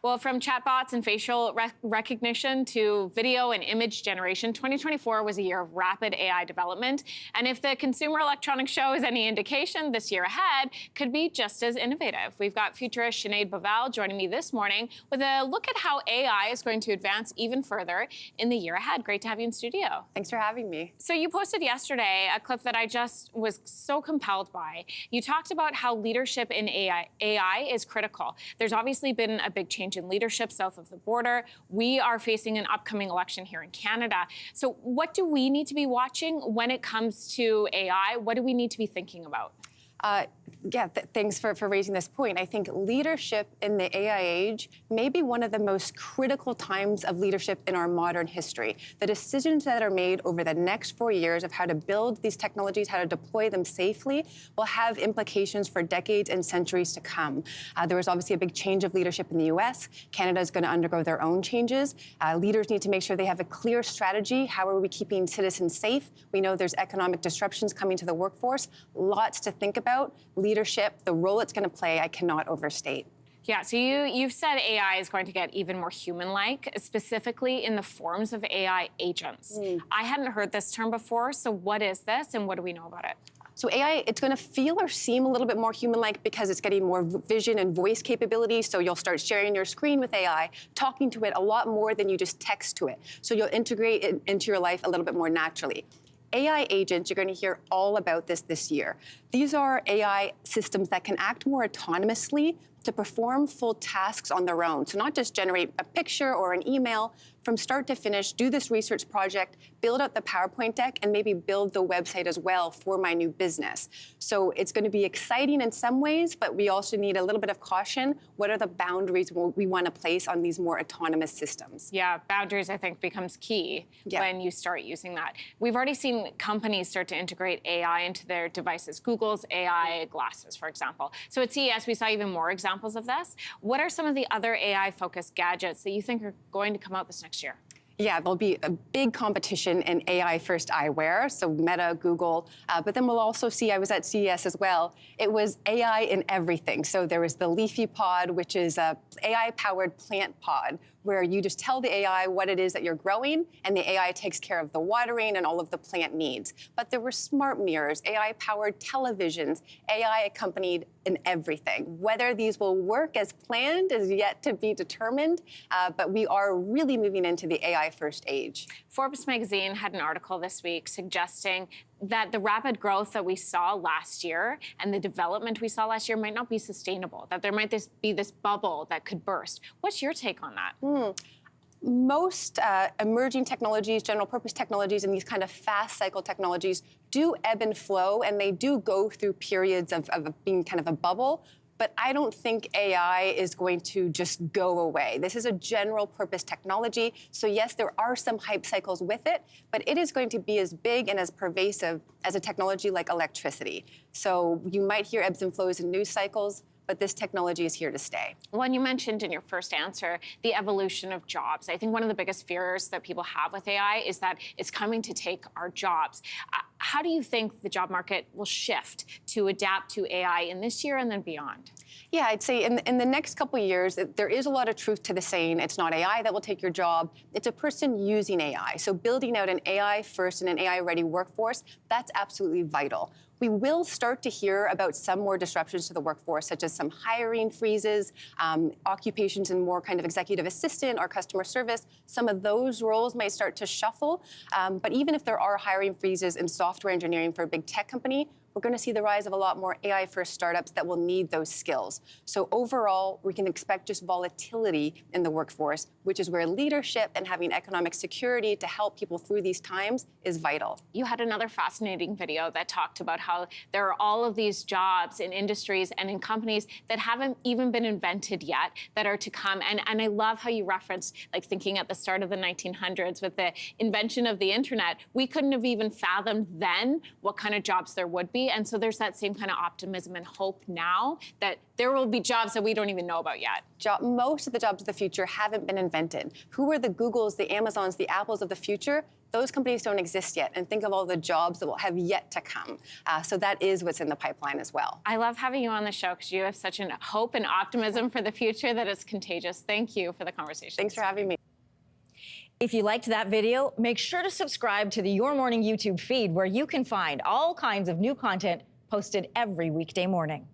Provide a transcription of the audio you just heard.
Well, from chatbots and facial recognition to video and image generation, 2024 was a year of rapid AI development. And if the Consumer Electronics Show is any indication, this year ahead could be just as innovative. We've got futurist Sinead Boval joining me this morning with a look at how AI is going to advance even further in the year ahead. Great to have you in studio. Thanks for having me. So you posted yesterday a clip that I just was so compelled by. You talked about how leadership in AI is critical. There's obviously been a big change in leadership south of the border. We are facing an upcoming election here in Canada. So what do we need to be watching when it comes to AI? What do we need to be thinking about? Thanks for raising this point. I think leadership in the AI age may be one of the most critical times of leadership in our modern history. The decisions that are made over the next 4 years of how to build these technologies, how to deploy them safely, will have implications for decades and centuries to come. There was obviously a big change of leadership in the US. Canada is going to undergo their own changes. Leaders need to make sure they have a clear strategy. How are we keeping citizens safe? We know there's economic disruptions coming to the workforce. Lots to think about. Leadership, the role it's going to play, I cannot overstate. Yeah, so you've said AI is going to get even more human-like, specifically in the forms of AI agents. I hadn't heard this term before, so what is this and what do we know about it? So AI, it's going to feel or seem a little bit more human-like because it's getting more vision and voice capabilities. So you'll start sharing your screen with AI, talking to it a lot more than you just text to it. So you'll integrate it into your life a little bit more naturally. AI agents, you're going to hear all about this year. These are AI systems that can act more autonomously to perform full tasks on their own. So not just generate a picture or an email, from start to finish, do this research project, build out the PowerPoint deck, and maybe build the website as well for my new business. So it's going to be exciting in some ways, but we also need a little bit of caution. What are the boundaries we want to place on these more autonomous systems? Yeah, boundaries, I think, becomes key when you start using that. We've already seen companies start to integrate AI into their devices. Google's AI glasses, for example. So at CES, we saw even more examples of this. What are some of the other AI-focused gadgets that you think are going to come out this next year? Yeah, there'll be a big competition in AI-first eyewear, so Meta, Google, but then we'll also see, I was at CES as well, it was AI in everything. So there was the Leafy Pod, which is a AI-powered plant pod, where you just tell the AI what it is that you're growing, and the AI takes care of the watering and all of the plant needs. But there were smart mirrors, AI-powered televisions, AI accompanied in everything. Whether these will work as planned is yet to be determined, but we are really moving into the AI-first age. Forbes magazine had an article this week suggesting that the rapid growth that we saw last year and the development we saw last year might not be sustainable, that there might be this bubble that could burst. What's your take on that? Most emerging technologies, general purpose technologies, and these kind of fast cycle technologies do ebb and flow, and they do go through periods of being kind of a bubble. But I don't think AI is going to just go away. This is a general purpose technology. So yes, there are some hype cycles with it, but it is going to be as big and as pervasive as a technology like electricity. So you might hear ebbs and flows in news cycles, but this technology is here to stay. Well, and you mentioned in your first answer the evolution of jobs. I think one of the biggest fears that people have with AI is that it's coming to take our jobs. How do you think the job market will shift to adapt to AI in this year and then beyond? Yeah, I'd say in the next couple of years, there is a lot of truth to the saying, it's not AI that will take your job, it's a person using AI. So building out an AI-first and an AI-ready workforce, that's absolutely vital. We will start to hear about some more disruptions to the workforce, such as some hiring freezes, occupations in more kind of executive assistant or customer service. Some of those roles might start to shuffle. But even if there are hiring freezes in software engineering for a big tech company, we're going to see the rise of a lot more AI-first startups that will need those skills. So overall, we can expect just volatility in the workforce, which is where leadership and having economic security to help people through these times is vital. You had another fascinating video that talked about how there are all of these jobs in industries and in companies that haven't even been invented yet that are to come. And I love how you referenced, like, thinking at the start of the 1900s with the invention of the internet, we couldn't have even fathomed then what kind of jobs there would be. be. And so there's that same kind of optimism and hope now that there will be jobs that we don't even know about yet. Most of the jobs of the future haven't been invented. Who are the Googles, the Amazons, the Apples of the future? Those companies don't exist yet. And think of all the jobs that will have yet to come. So that is what's in the pipeline as well. I love having you on the show because you have such a hope and optimism for the future that is contagious. Thank you for the conversation. Thanks for having me. If you liked that video, make sure to subscribe to the Your Morning YouTube feed, where you can find all kinds of new content posted every weekday morning.